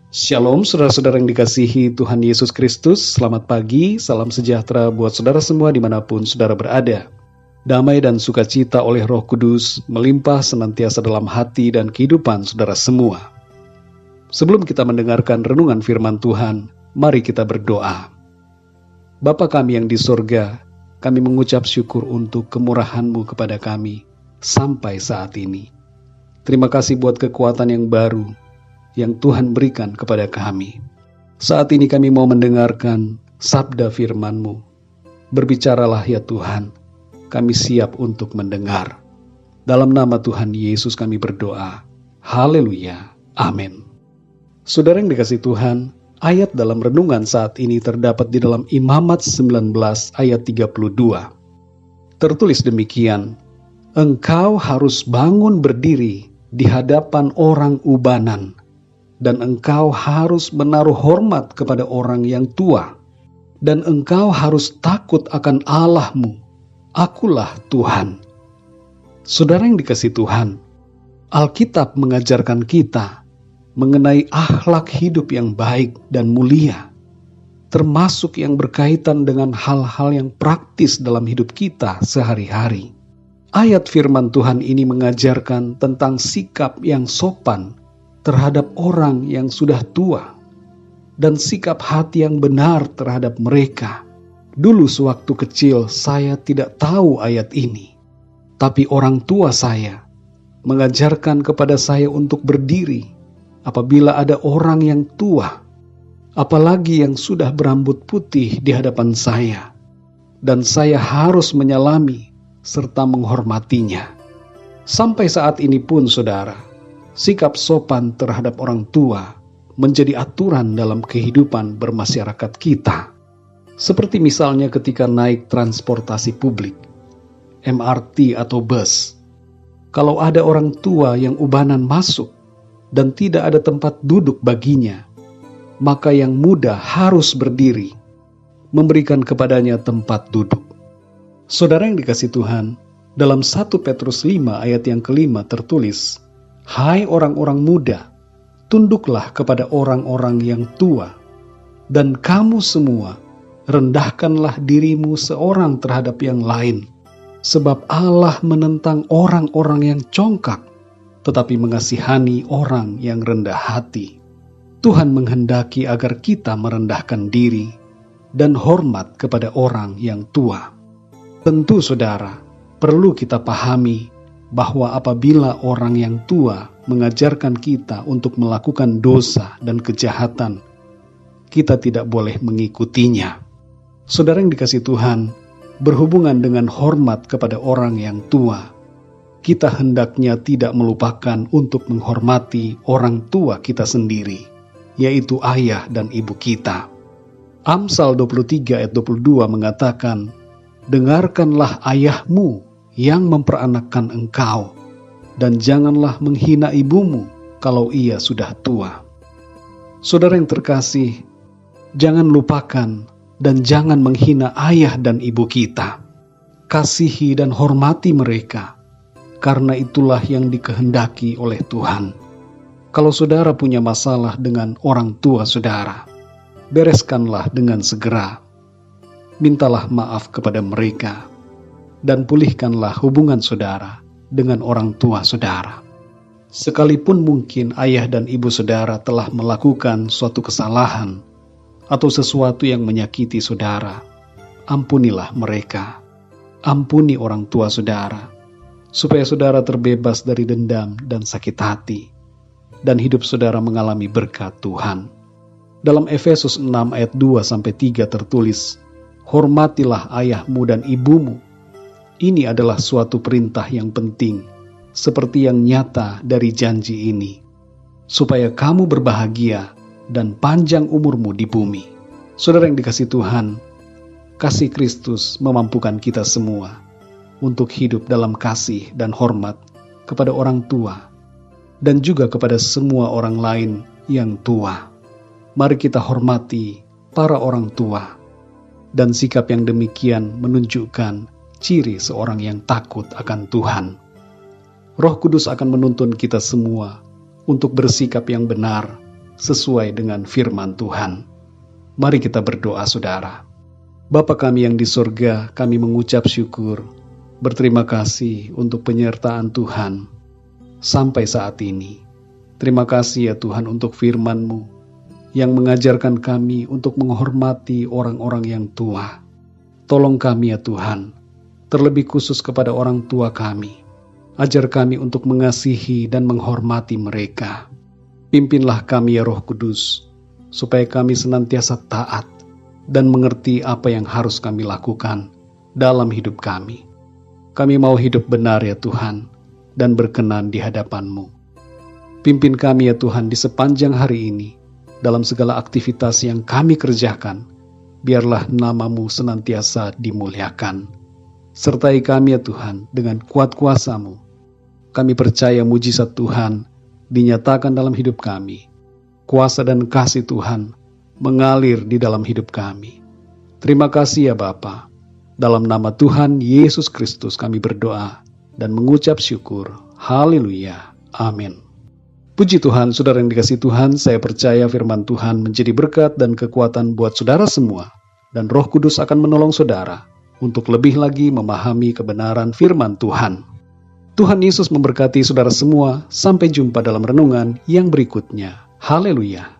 Shalom saudara-saudara yang dikasihi Tuhan Yesus Kristus. Selamat pagi, salam sejahtera buat saudara semua dimanapun saudara berada. Damai dan sukacita oleh Roh Kudus melimpah senantiasa dalam hati dan kehidupan saudara semua. Sebelum kita mendengarkan renungan firman Tuhan, mari kita berdoa. Bapa kami yang di sorga, kami mengucap syukur untuk kemurahan-Mu kepada kami sampai saat ini. Terima kasih buat kekuatan yang baru yang Tuhan berikan kepada kami. Saat ini kami mau mendengarkan sabda firman-Mu. Berbicaralah ya Tuhan, kami siap untuk mendengar. Dalam nama Tuhan Yesus kami berdoa. Haleluya. Amin. Saudara yang dikasihi Tuhan, ayat dalam renungan saat ini terdapat di dalam Imamat 19 ayat 32. Tertulis demikian, engkau harus bangun berdiri di hadapan orang ubanan, dan engkau harus menaruh hormat kepada orang yang tua, dan engkau harus takut akan Allah-Mu. Akulah Tuhan. Saudara yang dikasihi Tuhan, Alkitab mengajarkan kita mengenai akhlak hidup yang baik dan mulia, termasuk yang berkaitan dengan hal-hal yang praktis dalam hidup kita sehari-hari. Ayat firman Tuhan ini mengajarkan tentang sikap yang sopan terhadap orang yang sudah tua, dan sikap hati yang benar terhadap mereka. Dulu sewaktu kecil saya tidak tahu ayat ini, tapi orang tua saya mengajarkan kepada saya untuk berdiri apabila ada orang yang tua, apalagi yang sudah berambut putih di hadapan saya, dan saya harus menyalami serta menghormatinya. Sampai saat ini pun saudara, sikap sopan terhadap orang tua menjadi aturan dalam kehidupan bermasyarakat kita. Seperti misalnya ketika naik transportasi publik, MRT atau bus. Kalau ada orang tua yang ubanan masuk dan tidak ada tempat duduk baginya, maka yang muda harus berdiri, memberikan kepadanya tempat duduk. Saudara yang dikasihi Tuhan, dalam 1 Petrus 5 ayat yang kelima tertulis, hai orang-orang muda, tunduklah kepada orang-orang yang tua, dan kamu semua rendahkanlah dirimu seorang terhadap yang lain, sebab Allah menentang orang-orang yang congkak, tetapi mengasihani orang yang rendah hati. Tuhan menghendaki agar kita merendahkan diri dan hormat kepada orang yang tua. Tentu saudara, perlu kita pahami bahwa apabila orang yang tua mengajarkan kita untuk melakukan dosa dan kejahatan, kita tidak boleh mengikutinya. Saudara yang dikasihi Tuhan, berhubungan dengan hormat kepada orang yang tua, kita hendaknya tidak melupakan untuk menghormati orang tua kita sendiri, yaitu ayah dan ibu kita. Amsal 23 ayat 22 mengatakan, dengarkanlah ayahmu yang memperanakkan engkau, dan janganlah menghina ibumu kalau ia sudah tua. Saudara yang terkasih, jangan lupakan dan jangan menghina ayah dan ibu kita. Kasihi dan hormati mereka, karena itulah yang dikehendaki oleh Tuhan. Kalau saudara punya masalah dengan orang tua saudara, bereskanlah dengan segera. Mintalah maaf kepada mereka, dan pulihkanlah hubungan saudara dengan orang tua saudara. Sekalipun mungkin ayah dan ibu saudara telah melakukan suatu kesalahan atau sesuatu yang menyakiti saudara, ampunilah mereka. Ampuni orang tua saudara, supaya saudara terbebas dari dendam dan sakit hati, dan hidup saudara mengalami berkat Tuhan. Dalam Efesus 6 ayat 2-3 tertulis, hormatilah ayahmu dan ibumu. Ini adalah suatu perintah yang penting, seperti yang nyata dari janji ini, supaya kamu berbahagia dan panjang umurmu di bumi. Saudara yang dikasihi Tuhan, kasih Kristus memampukan kita semua untuk hidup dalam kasih dan hormat kepada orang tua, dan juga kepada semua orang lain yang tua. Mari kita hormati para orang tua, dan sikap yang demikian menunjukkan ciri seorang yang takut akan Tuhan. Roh Kudus akan menuntun kita semua untuk bersikap yang benar sesuai dengan firman Tuhan. Mari kita berdoa, saudara. Bapa kami yang di sorga, kami mengucap syukur, berterima kasih untuk penyertaan Tuhan sampai saat ini. Terima kasih ya Tuhan untuk firman-Mu yang mengajarkan kami untuk menghormati orang-orang yang tua. Tolong kami ya Tuhan, terlebih khusus kepada orang tua kami. Ajar kami untuk mengasihi dan menghormati mereka. Pimpinlah kami ya Roh Kudus, supaya kami senantiasa taat dan mengerti apa yang harus kami lakukan dalam hidup kami. Kami mau hidup benar ya Tuhan, dan berkenan di hadapan-Mu. Pimpin kami ya Tuhan di sepanjang hari ini, dalam segala aktivitas yang kami kerjakan, biarlah nama-Mu senantiasa dimuliakan. Sertai kami ya Tuhan dengan kuat kuasa-Mu. Kami percaya mujizat Tuhan dinyatakan dalam hidup kami. Kuasa dan kasih Tuhan mengalir di dalam hidup kami. Terima kasih ya Bapa. Dalam nama Tuhan Yesus Kristus kami berdoa dan mengucap syukur. Haleluya. Amin. Puji Tuhan, saudara yang dikasihi Tuhan, saya percaya firman Tuhan menjadi berkat dan kekuatan buat saudara semua. Dan Roh Kudus akan menolong saudara untuk lebih lagi memahami kebenaran firman Tuhan. Tuhan Yesus memberkati saudara semua. Sampai jumpa dalam renungan yang berikutnya. Haleluya.